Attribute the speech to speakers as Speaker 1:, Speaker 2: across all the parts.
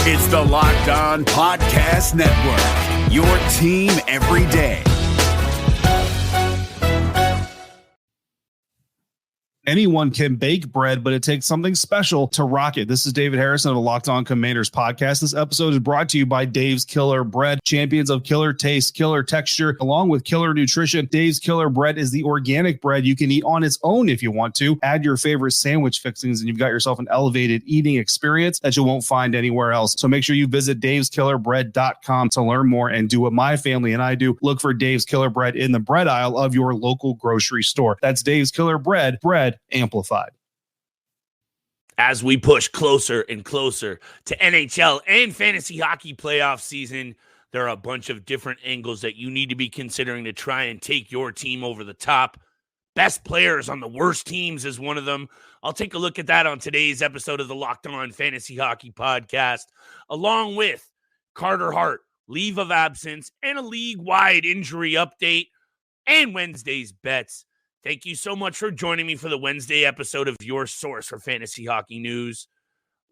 Speaker 1: It's the Locked On Podcast Network, your team every day.
Speaker 2: Anyone can bake bread, but it takes something special to rock it. This is David Harrison of the Locked On Commanders podcast. This episode is brought to you by Dave's Killer Bread, champions of killer taste, killer texture, along with killer nutrition. Dave's Killer Bread is the organic bread you can eat on its own if you want to. Add your favorite sandwich fixings, and you've got yourself an elevated eating experience that you won't find anywhere else. So make sure you visit daveskillerbread.com to learn more and do what my family and I do. Look for Dave's Killer Bread in the bread aisle of your local grocery store. That's Dave's Killer Bread, bread amplified.
Speaker 3: As we push closer and closer to NHL and fantasy hockey playoff season, there are a bunch of different angles that you need to be considering to try and take your team over the top. Best players on the worst teams is one of them. I'll take a look at that on today's episode of the Locked On Fantasy Hockey Podcast, along with Carter Hart, leave of absence, and a league-wide injury update, and Wednesday's bets. Thank you so much for joining me for the Wednesday episode of your source for fantasy hockey news.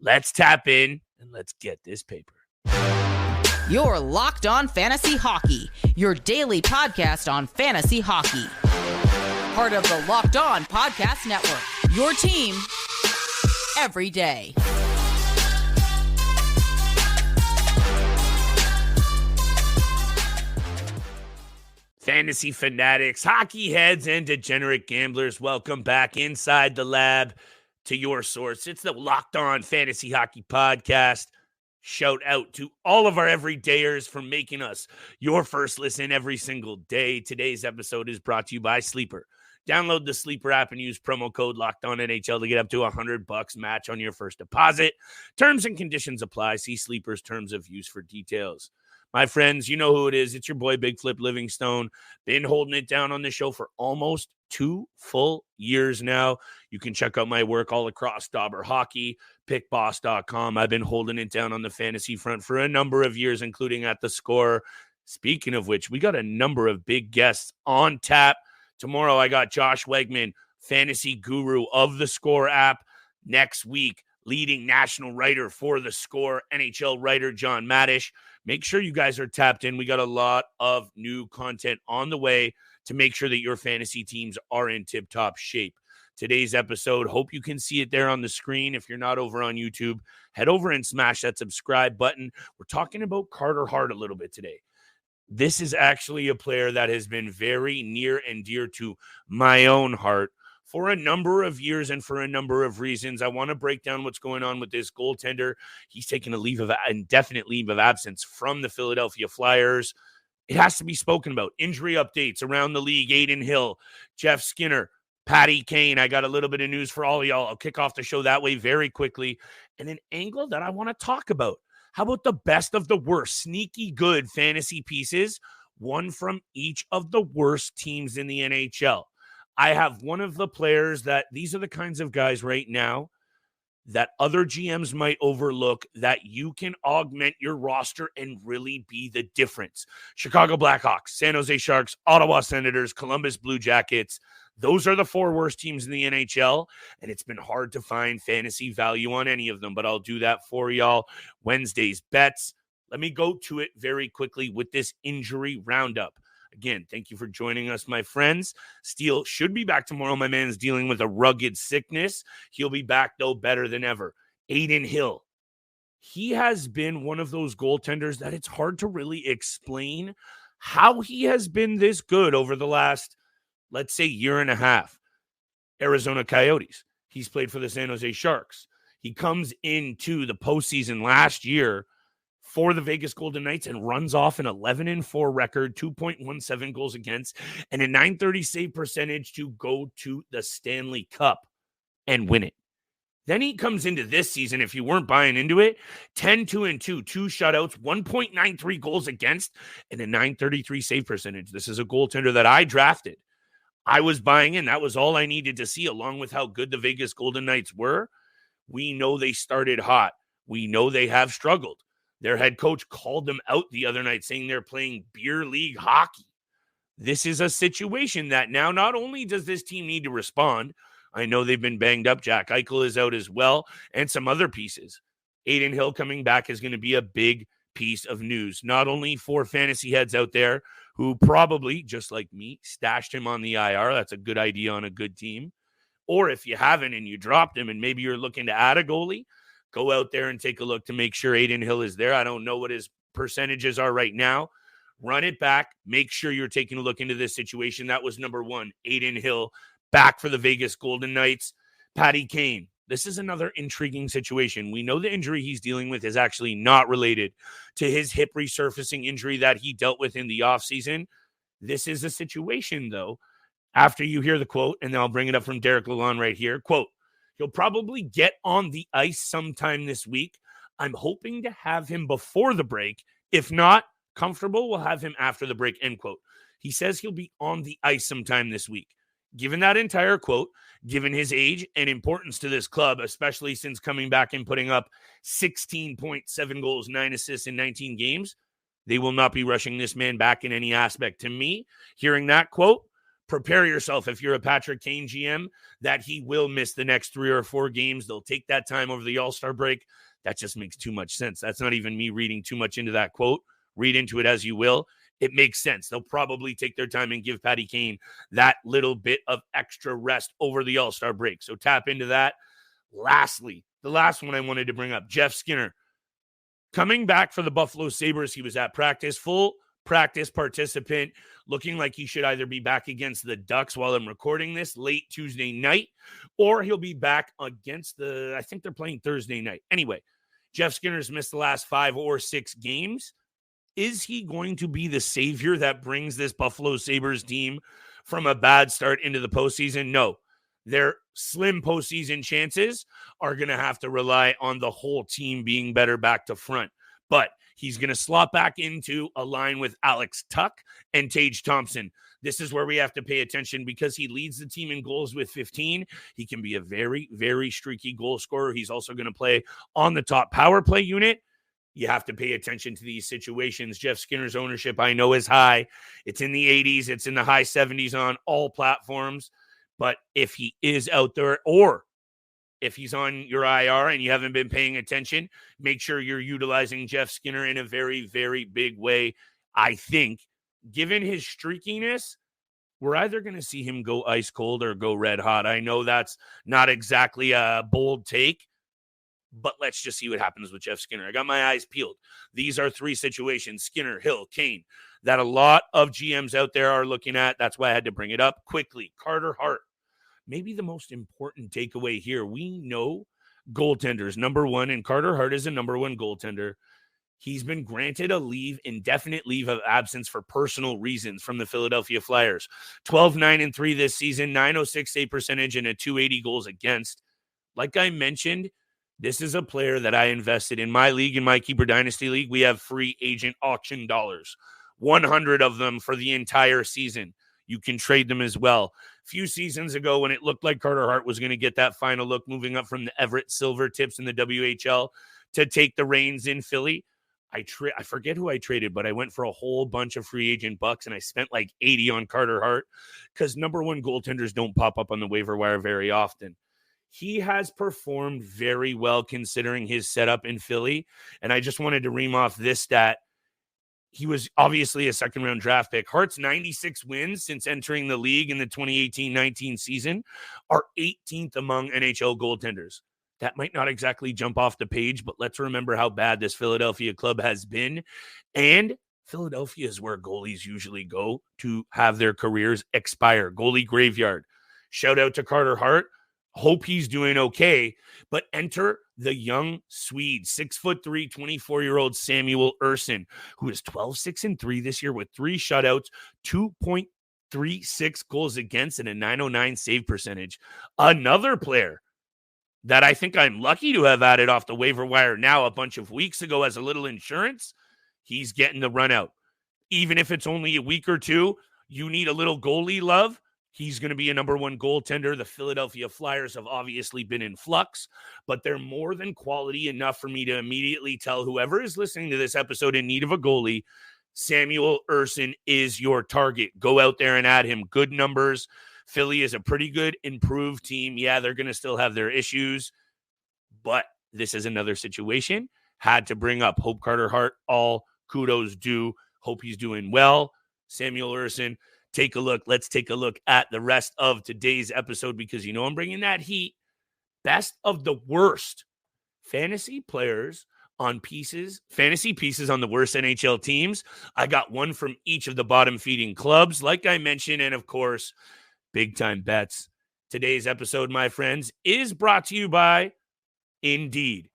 Speaker 3: Let's tap in and let's get this paper.
Speaker 4: You're Locked On Fantasy Hockey, your daily podcast on fantasy hockey. Part of the Locked On Podcast Network, your team every day.
Speaker 3: Fantasy fanatics, hockey heads, and degenerate gamblers, welcome back inside the lab to your source. It's the Locked On Fantasy Hockey Podcast. Shout out to all of our everydayers for making us your first listen every single day. Today's episode is brought to you by Sleeper. Download the Sleeper app and use promo code LOCKEDONNHL to get up to $100 match on your first deposit. Terms and conditions apply. See Sleeper's terms of use for details. My friends, you know who it is. It's your boy, Big Flip Livingstone. Been holding it down on the show for almost 2 full years now. You can check out my work all across Dauber Hockey, pickboss.com. I've been holding it down on the fantasy front for a number of years, including at The Score. Speaking of which, we got a number of big guests on tap. Tomorrow, I got Josh Wegman, fantasy guru of The Score app. Next week, leading national writer for The Score, NHL writer John Madish. Make sure you guys are tapped in. We got a lot of new content on the way to make sure that your fantasy teams are in tip-top shape. Today's episode, hope you can see it there on the screen. If you're not over on YouTube, head over and smash that subscribe button. We're talking about Carter Hart a little bit today. This is actually a player that has been very near and dear to my own heart for a number of years and for a number of reasons. I want to break down what's going on with this goaltender. He's taken indefinite leave of absence from the Philadelphia Flyers. It has to be spoken about. Injury updates around the league. Adin Hill, Jeff Skinner, Patty Kane. I got a little bit of news for all of y'all. I'll kick off the show that way very quickly. And an angle that I want to talk about. How about the best of the worst? Sneaky good fantasy pieces, one from each of the worst teams in the NHL. I have one of the players that these are the kinds of guys right now that other GMs might overlook that you can augment your roster and really be the difference. Chicago Blackhawks, San Jose Sharks, Ottawa Senators, Columbus Blue Jackets. Those are the 4 worst teams in the NHL, and it's been hard to find fantasy value on any of them, but I'll do that for y'all. Wednesday's bets. Let me go to it very quickly with this injury roundup. Again, thank you for joining us, my friends. Steele should be back tomorrow. My man's dealing with a rugged sickness. He'll be back, though, better than ever. Adin Hill. He has been one of those goaltenders that it's hard to really explain how he has been this good over the last, let's say, year and a half. Arizona Coyotes. He's played for the San Jose Sharks. He comes into the postseason last year for the Vegas Golden Knights and runs off an 11-4 record, 2.17 goals against, and a .930 save percentage to go to the Stanley Cup and win it. Then he comes into this season, if you weren't buying into it, 10-2-2, 2 shutouts, 1.93 goals against, and a .933 save percentage. This is a goaltender that I drafted. I was buying in. That was all I needed to see, along with how good the Vegas Golden Knights were. We know they started hot. We know they have struggled. Their head coach called them out the other night, saying they're playing beer league hockey. This is a situation that now not only does this team need to respond, I know they've been banged up. Jack Eichel is out as well, and some other pieces. Adin Hill coming back is going to be a big piece of news, not only for fantasy heads out there who probably, just like me, stashed him on the IR. That's a good idea on a good team. Or if you haven't and you dropped him and maybe you're looking to add a goalie, go out there and take a look to make sure Adin Hill is there. I don't know what his percentages are right now. Run it back. Make sure you're taking a look into this situation. That was number one, Adin Hill, back for the Vegas Golden Knights. Patty Kane. This is another intriguing situation. We know the injury he's dealing with is actually not related to his hip resurfacing injury that he dealt with in the offseason. This is a situation, though, after you hear the quote, and then I'll bring it up from Derek Lalonde right here. Quote, he'll probably get on the ice sometime this week. I'm hoping to have him before the break. If not comfortable, we'll have him after the break, end quote. He says he'll be on the ice sometime this week. Given that entire quote, given his age and importance to this club, especially since coming back and putting up 16.7 goals, 9 assists in 19 games, they will not be rushing this man back in any aspect. To me, hearing that quote, prepare yourself if you're a Patrick Kane GM that he will miss the next 3 or 4 games. They'll take that time over the All-Star break. That just makes too much sense. That's not even me reading too much into that quote. Read into it as you will. It makes sense. They'll probably take their time and give Patty Kane that little bit of extra rest over the All-Star break. So tap into that. Lastly, the last one I wanted to bring up, Jeff Skinner. Coming back for the Buffalo Sabres, he was at practice, full practice participant, looking like he should either be back against the Ducks while I'm recording this late Tuesday night, or he'll be back against I think they're playing Thursday night. Anyway, Jeff Skinner's missed the last 5 or 6 games. Is he going to be the savior that brings this Buffalo Sabres team from a bad start into the postseason? No. Their slim postseason chances are going to have to rely on the whole team being better back to front. But he's going to slot back into a line with Alex Tuck and Tage Thompson. This is where we have to pay attention because he leads the team in goals with 15. He can be a very, very streaky goal scorer. He's also going to play on the top power play unit. You have to pay attention to these situations. Jeff Skinner's ownership, I know, is high. It's in the 80s. It's in the high 70s on all platforms. But if he is out there, or if he's on your IR and you haven't been paying attention, make sure you're utilizing Jeff Skinner in a very, very big way. I think, given his streakiness, we're either going to see him go ice cold or go red hot. I know that's not exactly a bold take, but let's just see what happens with Jeff Skinner. I got my eyes peeled. These are 3 situations, Skinner, Hill, Kane, that a lot of GMs out there are looking at. That's why I had to bring it up quickly. Carter Hart, maybe the most important takeaway here. We know goaltenders, number one, and Carter Hart is a number 1 goaltender. He's been granted a indefinite leave of absence for personal reasons from the Philadelphia Flyers. 12-9-3 this season, .906 save percentage, and a .280 goals against. Like I mentioned, this is a player that I invested in my league, in my Keeper Dynasty League. We have free agent auction dollars, 100 of them for the entire season. You can trade them as well. A few seasons ago, when it looked like Carter Hart was going to get that final look, moving up from the Everett Silver Tips in the WHL to take the reins in Philly, I forget who I traded, but I went for a whole bunch of free agent bucks, and I spent like 80 on Carter Hart because number 1 goaltenders don't pop up on the waiver wire very often. He has performed very well considering his setup in Philly. And I just wanted to ream off this stat. He was obviously a second-round draft pick. Hart's 96 wins since entering the league in the 2018-19 season are 18th among NHL goaltenders. That might not exactly jump off the page, but let's remember how bad this Philadelphia club has been. And Philadelphia is where goalies usually go to have their careers expire. Goalie graveyard. Shout out to Carter Hart. Hope he's doing okay, but enter the young Swede, 6'3", 24-year-old Samuel Ersson, who is 12-6-3 this year with 3 shutouts, 2.36 goals against, and a .909 save percentage. Another player that I think I'm lucky to have added off the waiver wire now a bunch of weeks ago as a little insurance. He's getting the run out. Even if it's only a week or 2, you need a little goalie love. He's going to be a number 1 goaltender. The Philadelphia Flyers have obviously been in flux, but they're more than quality enough for me to immediately tell whoever is listening to this episode in need of a goalie, Samuel Ersson is your target. Go out there and add him. Good numbers. Philly is a pretty good improved team. Yeah, they're going to still have their issues, but this is another situation. Had to bring up. Hope Carter Hart, all kudos due. Hope he's doing well. Samuel Ersson, take a look. Let's take a look at the rest of today's episode because you know I'm bringing that heat. Best of the worst fantasy players on fantasy pieces on the worst NHL teams. I got one from each of the bottom feeding clubs, like I mentioned, and of course, big time bets. Today's episode, my friends, is brought to you by Indeed.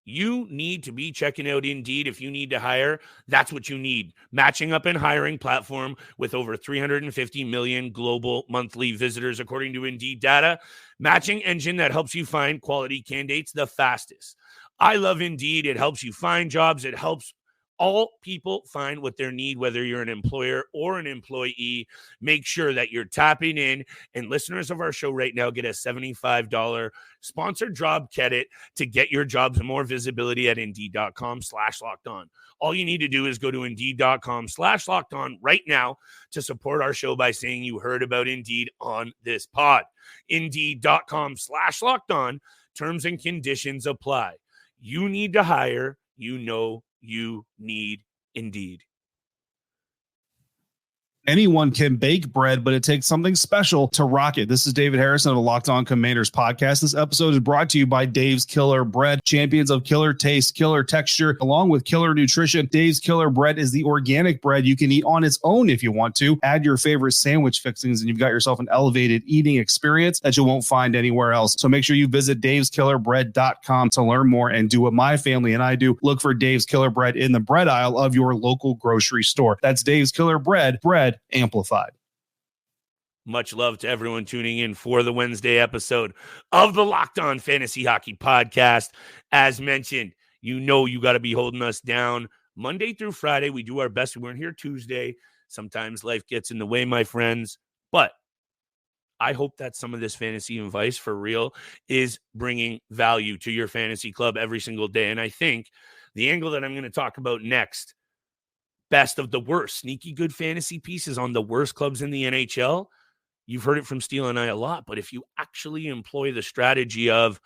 Speaker 3: You need to be checking out Indeed if you need to hire. That's what you need. Matching up and hiring platform with over 350 million global monthly visitors, according to Indeed data. Matching engine that helps you find quality candidates the fastest. I love Indeed. It helps you find jobs. It helps all people find what they need, whether you're an employer or an employee. Make sure that you're tapping in, and listeners of our show right now get a $75 sponsored job credit to get your jobs more visibility at Indeed.com/lockedon. All you need to do is go to Indeed.com/lockedon right now to support our show by saying you heard about Indeed on this pod. Indeed.com/lockedon. Terms and conditions apply. You need to hire. You know you need Indeed.
Speaker 2: Anyone can bake bread, but it takes something special to rock it. This is David Harrison of the Locked On Commanders podcast. This episode is brought to you by Dave's Killer Bread, champions of killer taste, killer texture, along with killer nutrition. Dave's Killer Bread is the organic bread you can eat on its own if you want to. Add your favorite sandwich fixings, and you've got yourself an elevated eating experience that you won't find anywhere else. So make sure you visit daveskillerbread.com to learn more and do what my family and I do. Look for Dave's Killer Bread in the bread aisle of your local grocery store. That's Dave's Killer Bread, bread amplified.
Speaker 3: Much love to everyone tuning in for the Wednesday episode of the Locked On Fantasy Hockey Podcast. As mentioned, you know you got to be holding us down Monday through Friday. We do our best. We weren't here Tuesday. Sometimes life gets in the way, my friends. But I hope that some of this fantasy advice for real is bringing value to your fantasy club every single day. And I think the angle that I'm going to talk about next, best of the worst, sneaky good fantasy pieces on the worst clubs in the NHL. You've heard it from Steele and I a lot, but if you actually employ the strategy of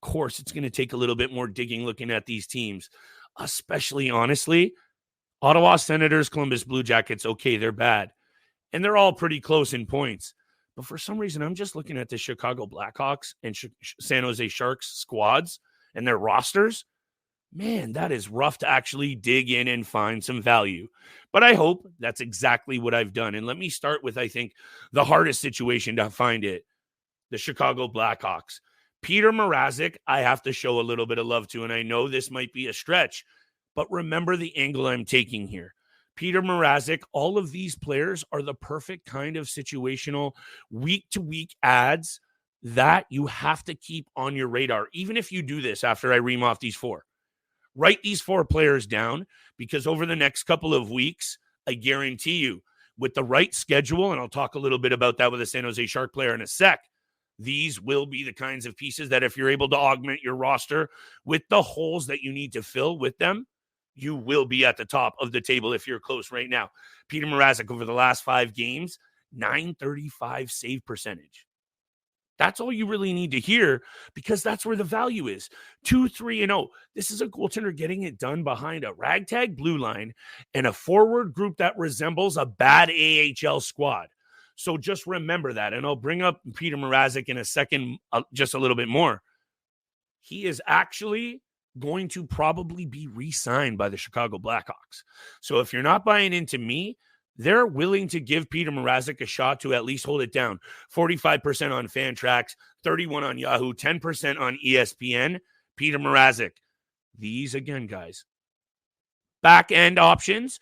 Speaker 3: course, it's going to take a little bit more digging looking at these teams, especially, honestly, Ottawa Senators, Columbus Blue Jackets, okay, they're bad. And they're all pretty close in points. But for some reason, I'm just looking at the Chicago Blackhawks and San Jose Sharks squads and their rosters. Man, that is rough to actually dig in and find some value. But I hope that's exactly what I've done. And let me start with, I think, the hardest situation to find it, the Chicago Blackhawks. Peter Mrazek, I have to show a little bit of love to, and I know this might be a stretch, but remember the angle I'm taking here. Peter Mrazek, all of these players are the perfect kind of situational week-to-week ads that you have to keep on your radar, even if you do this after I ream off these four. Write these four players down, because over the next couple of weeks, I guarantee you, with the right schedule, and I'll talk a little bit about that with a San Jose Shark player in a sec, these will be the kinds of pieces that if you're able to augment your roster with the holes that you need to fill with them, you will be at the top of the table if you're close right now. Peter Mrazek over the last 5 games, .935 save percentage. That's all you really need to hear, because that's where the value is. 2-3-0. This is a goaltender getting it done behind a ragtag blue line and a forward group that resembles a bad AHL squad. So just remember that. And I'll bring up Peter Mrazek in a second, just a little bit more. He is actually going to probably be re-signed by the Chicago Blackhawks. So if you're not buying into me, they're willing to give Peter Mrazek a shot to at least hold it down. 45% on Fantrax, 31% on Yahoo, 10% on ESPN. Peter Mrazek. These, again, guys, back-end options,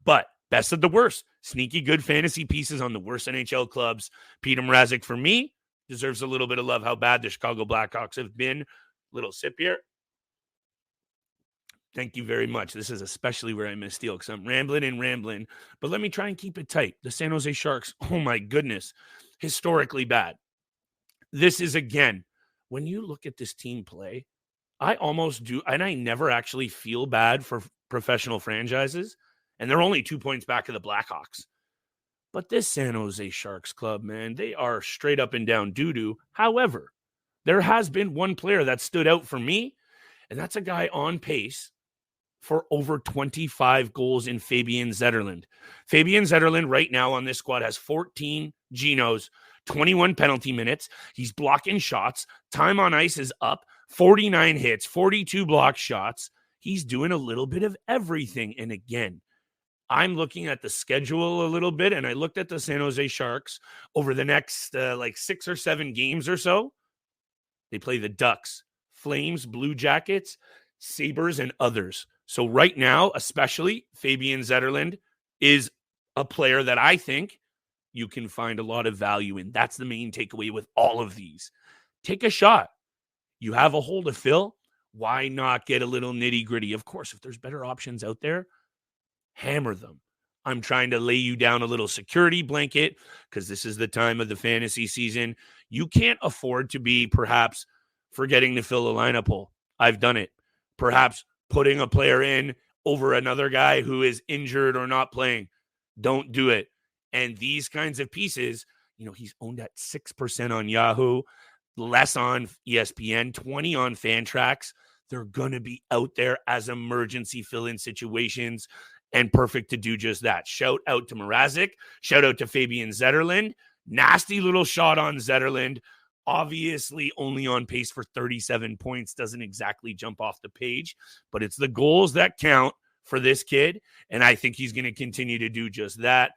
Speaker 3: but best of the worst. Sneaky good fantasy pieces on the worst NHL clubs. Peter Mrazek, for me, deserves a little bit of love. How bad the Chicago Blackhawks have been. Little sip here. Thank you very much. This is especially where I miss Steele, because I'm rambling, but let me try and keep it tight. The San Jose Sharks, oh my goodness, historically bad. This is, again, when you look at this team play, I almost do, and I never actually feel bad for professional franchises, and they're only 2 points back of the Blackhawks. But this San Jose Sharks club, man, they are straight up and down doo-doo. However, there has been one player that stood out for me, and that's a guy on pace for over 25 goals in Fabian Zetterlund. Fabian Zetterlund right now on this squad has 14 Genos, 21 penalty minutes. He's blocking shots. Time on ice is up. 49 hits, 42 block shots. He's doing a little bit of everything. And again, I'm looking at the schedule a little bit, and I looked at the San Jose Sharks over the next 6 or 7 games or so. They play the Ducks, Flames, Blue Jackets, Sabres, and others. So right now, especially, Fabian Zetterlund is a player that I think you can find a lot of value in. That's the main takeaway with all of these. Take a shot. You have a hole to fill. Why not get a little nitty gritty? Of course, if there's better options out there, hammer them. I'm trying to lay you down a little security blanket because this is the time of the fantasy season. You can't afford to be perhaps forgetting to fill a lineup hole. I've done it. Perhaps putting a player in over another guy who is injured or not playing. Don't do it. And these kinds of pieces, he's owned at 6% on Yahoo, less on ESPN, 20 on Fantrax. They're going to be out there as emergency fill-in situations and perfect to do just that. Shout out to Mrazek. Shout out to Fabian Zetterlund. Nasty little shot on Zetterlund. Obviously only on pace for 37 points. Doesn't exactly jump off the page, but it's the goals that count for this kid, and I think he's going to continue to do just that.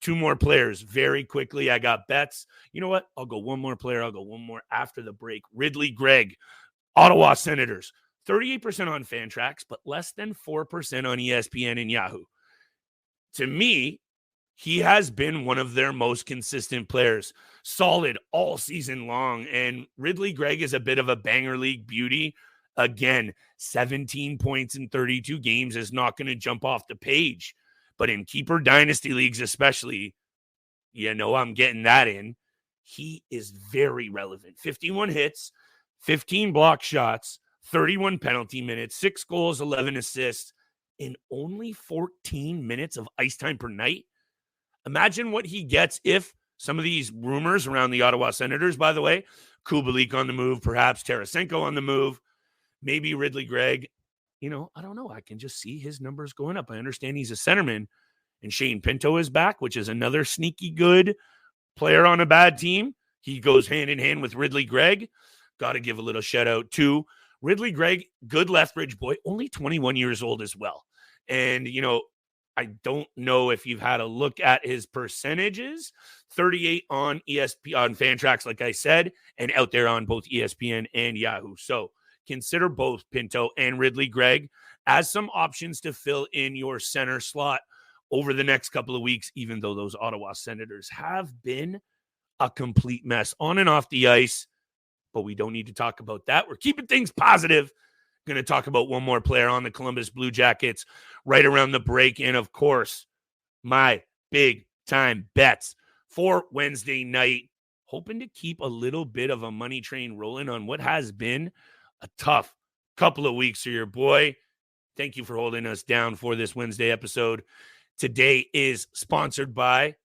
Speaker 3: 2 more players very quickly. I got bets. You know what? I'll go one more player. I'll go one more after the break. Ridley Gregg, Ottawa Senators. 38% on Fantrax, but less than 4% on ESPN and Yahoo. To me, he has been one of their most consistent players, solid all season long. And Ridley Gregg is a bit of a banger league beauty. Again, 17 points in 32 games is not going to jump off the page. But in keeper dynasty leagues especially, I'm getting that in. He is very relevant. 51 hits, 15 block shots, 31 penalty minutes, 6 goals, 11 assists in only 14 minutes of ice time per night. Imagine what he gets if some of these rumors around the Ottawa Senators, by the way, Kubalik on the move, perhaps Tarasenko on the move, maybe Ridley Gregg, I don't know. I can just see his numbers going up. I understand he's a centerman, and Shane Pinto is back, which is another sneaky good player on a bad team. He goes hand in hand with Ridley Gregg. Got to give a little shout out to Ridley Gregg, good Lethbridge boy, only 21 years old as well. And, I don't know if you've had a look at his percentages. 38 on ESPN, on Fantrax, like I said, and out there on both ESPN and Yahoo. So consider both Pinto and Ridley Gregg as some options to fill in your center slot over the next couple of weeks, even though those Ottawa Senators have been a complete mess on and off the ice. But we don't need to talk about that. We're keeping things positive. Going to talk about one more player on the Columbus Blue Jackets right around the break. And, of course, my big-time bets for Wednesday night. Hoping to keep a little bit of a money train rolling on what has been a tough couple of weeks for your boy. Thank you for holding us down for this Wednesday episode. Today is sponsored by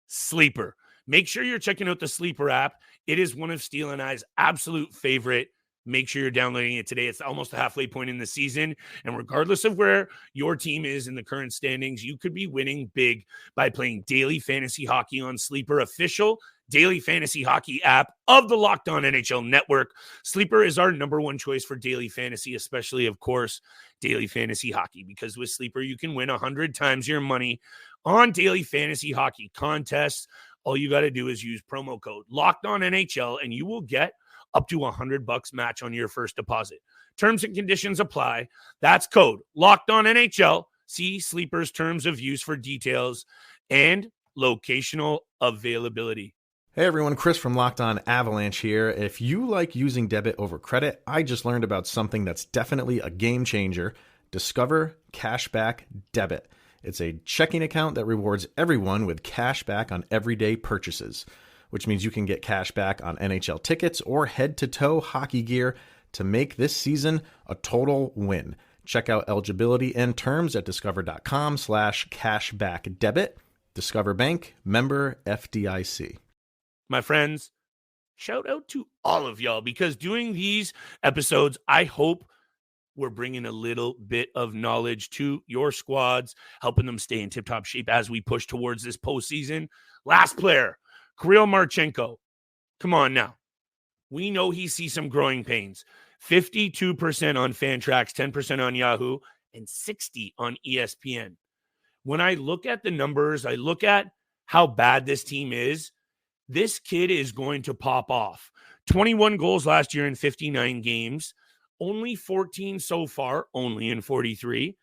Speaker 3: Sleeper. Make sure you're checking out the Sleeper app. It is one of Steele and I's absolute favorite. Make sure you're downloading it today. It's almost a halfway point in the season. And regardless of where your team is in the current standings, you could be winning big by playing daily fantasy hockey on Sleeper, official daily fantasy hockey app of the Locked On NHL Network. Sleeper is our number one choice for daily fantasy, especially, of course, daily fantasy hockey, because with Sleeper, you can win 100 times your money on daily fantasy hockey contests. All you got to do is use promo code Locked On NHL, and you will get up to $100 match on your first deposit. Terms and conditions apply. That's code Locked On NHL. See Sleeper's terms of use for details and locational availability.
Speaker 5: Hey everyone, Chris from Locked On Avalanche here. If you like using debit over credit, I just learned about something that's definitely a game changer. Discover Cashback Debit. It's a checking account that rewards everyone with cash back on everyday purchases, which means you can get cash back on NHL tickets or head-to-toe hockey gear to make this season a total win. Check out eligibility and terms at discover.com/cashbackdebit. Discover Bank, member FDIC.
Speaker 3: My friends, shout out to all of y'all, because doing these episodes, I hope we're bringing a little bit of knowledge to your squads, helping them stay in tip-top shape as we push towards this postseason. Last player, Kirill Marchenko. Come on now. We know he sees some growing pains. 52% on Fantrax, 10% on Yahoo, and 60 on ESPN. When I look at the numbers, I look at how bad this team is, this kid is going to pop off. 21 goals last year in 59 games. Only 14 so far, only in 43.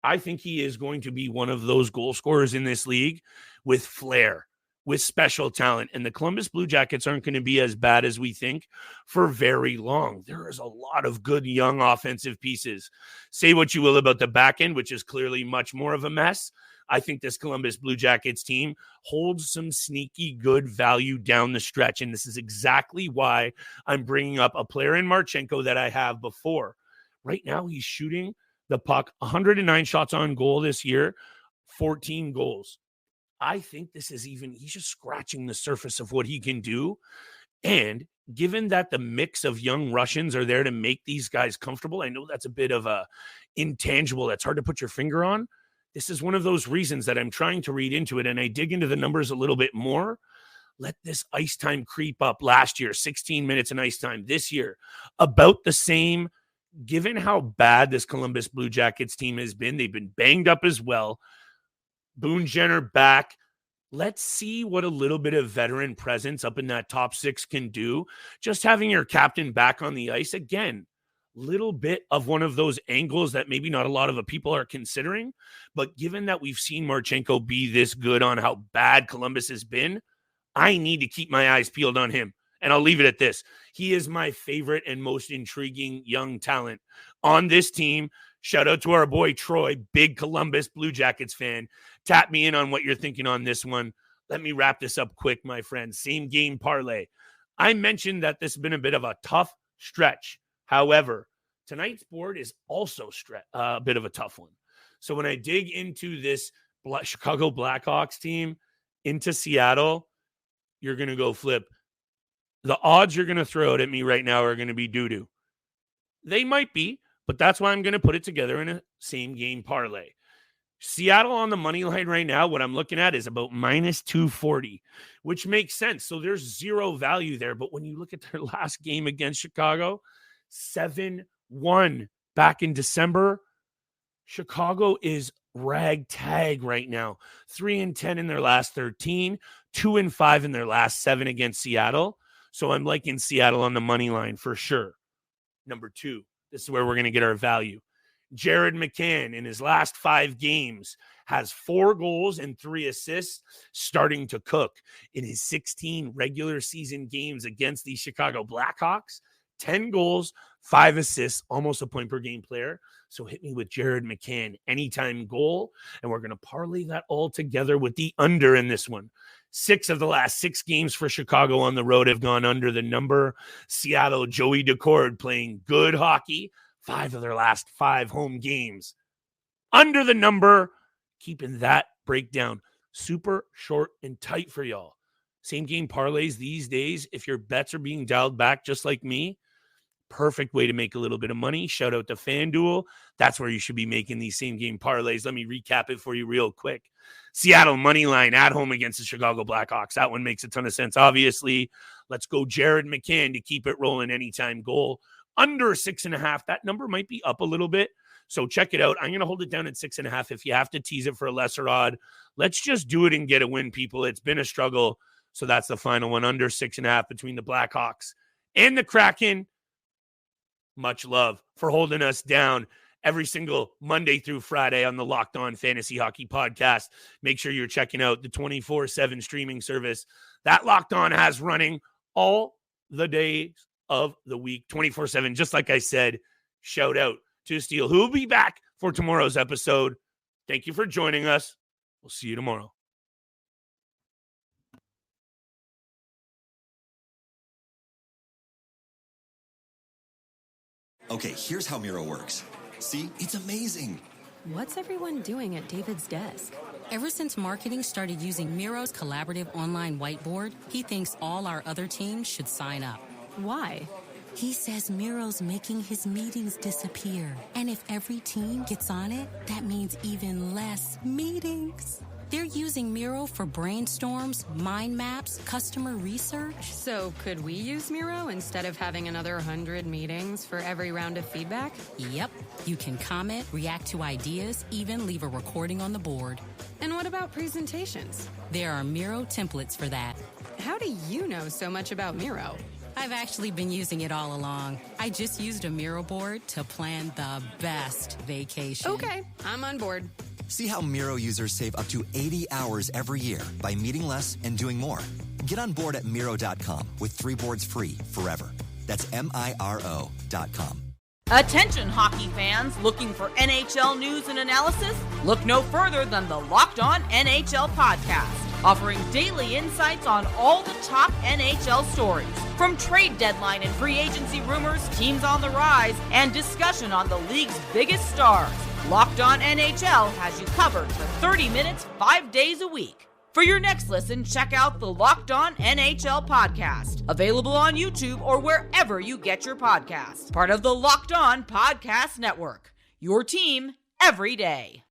Speaker 3: I think he is going to be one of those goal scorers in this league with flair, with special talent. And the Columbus Blue Jackets aren't going to be as bad as we think for very long. There is a lot of good young offensive pieces. Say what you will about the back end, which is clearly much more of a mess. I think this Columbus Blue Jackets team holds some sneaky good value down the stretch. And this is exactly why I'm bringing up a player in Marchenko that I have before. Right now, he's shooting the puck 109 shots on goal this year, 14 goals. I think this is he's just scratching the surface of what he can do. And given that the mix of young Russians are there to make these guys comfortable, I know that's a bit of a intangible that's hard to put your finger on. This is one of those reasons that I'm trying to read into it, and I dig into the numbers a little bit more. Let this ice time creep up. Last year, 16 minutes in ice time. This year, about the same. Given how bad this Columbus Blue Jackets team has been, they've been banged up as well. Boone Jenner back. Let's see what a little bit of veteran presence up in that top six can do. Just having your captain back on the ice again. Little bit of one of those angles that maybe not a lot of people are considering, but given that we've seen Marchenko be this good on how bad Columbus has been, I need to keep my eyes peeled on him. And I'll leave it at this. He is my favorite and most intriguing young talent on this team. Shout out to our boy Troy, big Columbus Blue Jackets fan. Tap me in on what you're thinking on this one. Let me wrap this up quick, my friend. Same game parlay. I mentioned that this has been a bit of a tough stretch. However, tonight's board is also a bit of a tough one. So when I dig into this Chicago Blackhawks team into Seattle, you're going to go flip. The odds you're going to throw out at me right now are going to be doo-doo. They might be, but that's why I'm going to put it together in a same game parlay. Seattle on the money line right now, what I'm looking at is about minus 240, which makes sense. So there's zero value there. But when you look at their last game against Chicago, 7-1 back in December, Chicago is ragtag right now. 3-10 in their last 13, 2-5 in their last 7 against Seattle. So I'm liking Seattle on the money line for sure. Number 2, this is where we're going to get our value. Jared McCann in his last 5 games has 4 goals and 3 assists, starting to cook. In his 16 regular season games against the Chicago Blackhawks, 10 goals, 5 assists, almost a point per game player. So hit me with Jared McCann, anytime goal. And we're going to parlay that all together with the under in this one. 6 of the last 6 games for Chicago on the road have gone under the number. Seattle, Joey Decord playing good hockey. 5 of their last 5 home games under the number. Keeping that breakdown super short and tight for y'all. Same game parlays these days, if your bets are being dialed back just like me, perfect way to make a little bit of money. Shout out to FanDuel. That's where you should be making these same game parlays. Let me recap it for you real quick. Seattle money line at home against the Chicago Blackhawks. That one makes a ton of sense, obviously. Let's go Jared McCann to keep it rolling, anytime goal. Under 6.5. That number might be up a little bit. So check it out. I'm going to hold it down at 6.5. If you have to tease it for a lesser odd, let's just do it and get a win, people. It's been a struggle. So that's the final one, under 6.5 between the Blackhawks and the Kraken. Much love for holding us down every single Monday through Friday on the Locked On Fantasy Hockey Podcast. Make sure you're checking out the 24/7 streaming service that Locked On has running all the days of the week, 24/7. Just like I said, shout out to Steele, who will be back for tomorrow's episode. Thank you for joining us. We'll see you tomorrow.
Speaker 6: Okay, here's how Miro works. See, it's amazing. What's everyone doing at David's desk?
Speaker 7: Ever since marketing started using Miro's collaborative online whiteboard, he thinks all our other teams should sign up.
Speaker 6: Why?
Speaker 7: He says Miro's making his meetings disappear. And if every team gets on it, that means even less meetings. They're using Miro for brainstorms, mind maps, customer research.
Speaker 6: So could we use Miro instead of having another 100 meetings for every round of feedback?
Speaker 7: Yep. You can comment, react to ideas, even leave a recording on the board.
Speaker 6: And what about presentations?
Speaker 7: There are Miro templates for that.
Speaker 6: How do you know so much about Miro?
Speaker 7: I've actually been using it all along. I just used a Miro board to plan the best vacation.
Speaker 6: Okay, I'm on board.
Speaker 8: See how Miro users save up to 80 hours every year by meeting less and doing more. Get on board at Miro.com with 3 boards free forever. That's MIRO.com.
Speaker 4: Attention hockey fans looking for NHL news and analysis? Look no further than the Locked On NHL podcast, offering daily insights on all the top NHL stories. From trade deadline and free agency rumors, teams on the rise, and discussion on the league's biggest stars, Locked On NHL has you covered for 30 minutes, 5 days a week. For your next listen, check out the Locked On NHL podcast, available on YouTube or wherever you get your podcasts. Part of the Locked On Podcast Network, your team every day.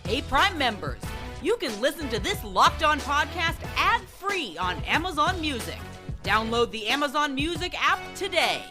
Speaker 4: Hey, Prime members, you can listen to this Locked On podcast ad-free on Amazon Music. Download the Amazon Music app today.